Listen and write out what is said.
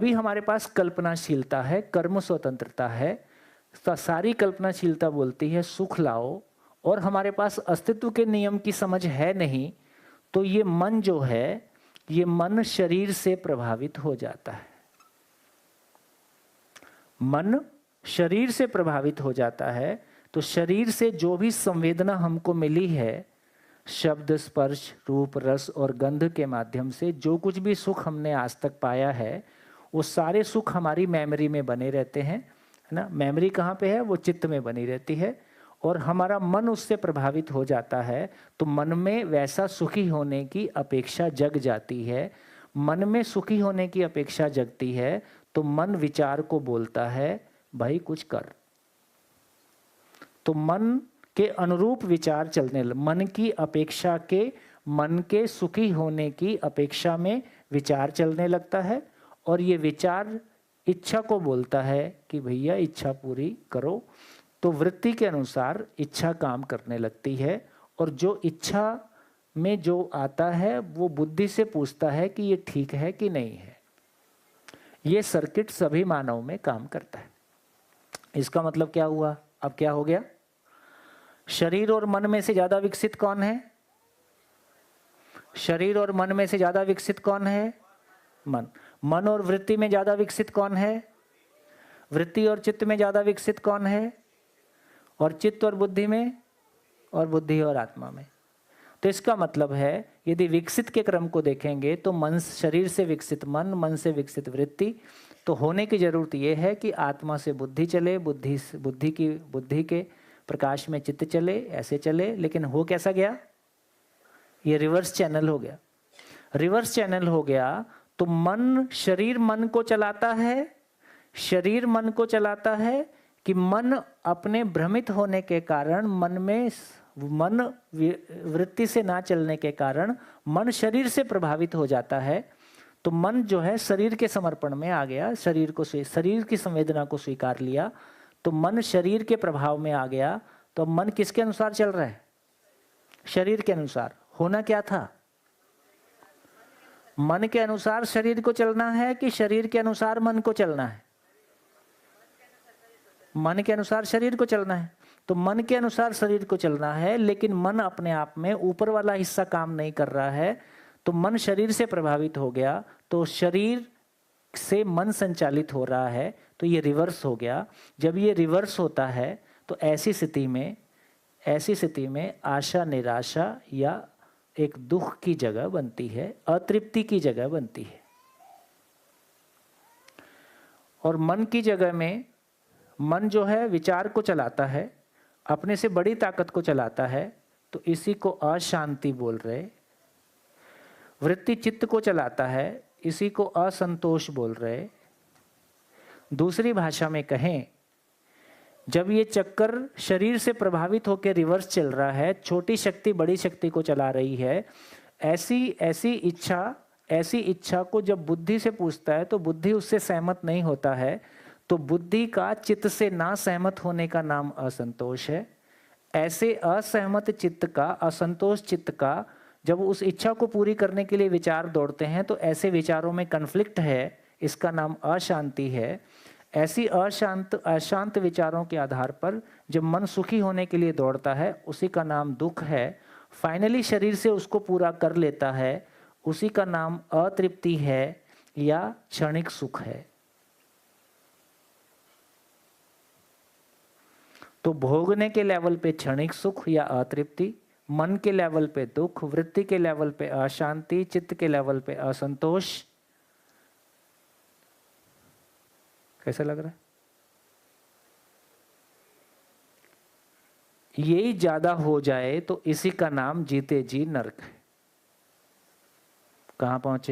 भी हमारे पास कल्पनाशीलता है, कर्म स्वतंत्रता है, सारी कल्पनाशीलता बोलती है सुख लाओ, और हमारे पास अस्तित्व के नियम की समझ है नहीं, तो ये मन जो है, ये मन शरीर से प्रभावित हो जाता है। मन शरीर से प्रभावित हो जाता है, तो शरीर से जो भी संवेदना हमको मिली है, शब्द, स्पर्श, रूप, रस और गंध के माध्यम से जो कुछ भी सुख हमने आज तक पाया है, वो सारे सुख हमारी मेमोरी में बने रहते हैं, है ना। मेमोरी कहाँ पे है? वो चित्त में बनी रहती है, और हमारा मन उससे प्रभावित हो जाता है, तो मन में वैसा सुखी होने की अपेक्षा जग जाती है। मन में सुखी होने की अपेक्षा जगती है, तो मन विचार को बोलता है, भाई कुछ कर। तो मन के अनुरूप विचार चलने लग, मन की अपेक्षा के, मन के सुखी होने की अपेक्षा में विचार चलने लगता है, और ये विचार इच्छा को बोलता है कि भैया इच्छा पूरी करो। तो वृत्ति के अनुसार इच्छा काम करने लगती है, और जो इच्छा में जो आता है वो बुद्धि से पूछता है कि ये ठीक है कि नहीं है। ये सर्किट सभी मानव में काम करता है। इसका मतलब क्या हुआ? अब क्या हो गया? शरीर और मन में से ज्यादा विकसित कौन है? शरीर और मन में से ज्यादा विकसित कौन है? मन। मन और वृत्ति में ज्यादा विकसित कौन है? वृत्ति और चित्त में ज्यादा विकसित कौन है? और चित्त और बुद्धि में? और बुद्धि और आत्मा में। तो इसका मतलब है, यदि विकसित के क्रम को देखेंगे तो मन, शरीर से विकसित मन, मन से विकसित वृत्ति, तो होने की जरूरत यह है कि आत्मा से बुद्धि चले, बुद्धि के प्रकाश में चित्त चले, ऐसे चले। लेकिन हो कैसा गया? ये रिवर्स चैनल हो गया। रिवर्स चैनल हो गया तो मन, शरीर मन को चलाता है, शरीर मन को चलाता है कि मन अपने भ्रमित होने के कारण, मन वृत्ति से ना चलने के कारण मन शरीर से प्रभावित हो जाता है। तो मन जो है शरीर के समर्पण में आ गया, शरीर की संवेदना को स्वीकार लिया, तो मन शरीर के प्रभाव में आ गया। तो मन किसके अनुसार चल रहा है? शरीर के अनुसार। होना क्या था? मन के अनुसार शरीर को चलना है कि शरीर के अनुसार मन को चलना है? मन के अनुसार शरीर को चलना है। तो मन के अनुसार शरीर को चलना है, लेकिन मन अपने आप में ऊपर वाला हिस्सा काम नहीं कर रहा है, तो मन शरीर से प्रभावित हो गया, तो शरीर से मन संचालित हो रहा है, तो ये रिवर्स हो गया। जब ये रिवर्स होता है तो ऐसी स्थिति में आशा, निराशा या एक दुख की जगह बनती है, अतृप्ति की जगह बनती है। और मन की जगह में, मन जो है विचार को चलाता है, अपने से बड़ी ताकत को चलाता है, तो इसी को अशांति बोल रहे। वृत्ति चित्त को चलाता है, इसी को असंतोष बोल रहे। दूसरी भाषा में कहें, जब ये चक्कर शरीर से प्रभावित होकर रिवर्स चल रहा है, छोटी शक्ति बड़ी शक्ति को चला रही है, ऐसी इच्छा को जब बुद्धि से पूछता है तो बुद्धि उससे सहमत नहीं होता है, तो बुद्धि का चित्त से ना सहमत होने का नाम असंतोष है। ऐसे असहमत चित्त का, असंतोष चित्त का, जब उस इच्छा को पूरी करने के लिए विचार दौड़ते हैं, तो ऐसे विचारों में कन्फ्लिक्ट है, इसका नाम अशांति है। ऐसी अशांत विचारों के आधार पर जब मन सुखी होने के लिए दौड़ता है, उसी का नाम दुख है। फाइनली शरीर से उसको पूरा कर लेता है, उसी का नाम अतृप्ति है या क्षणिक सुख है। तो भोगने के लेवल पे क्षणिक सुख या अतृप्ति, मन के लेवल पे दुख, वृत्ति के लेवल पे अशांति, चित्त के लेवल पे असंतोष। कैसा लग रहा है? यही ज्यादा हो जाए तो इसी का नाम जीते जी नरक है। कहां पहुंचे?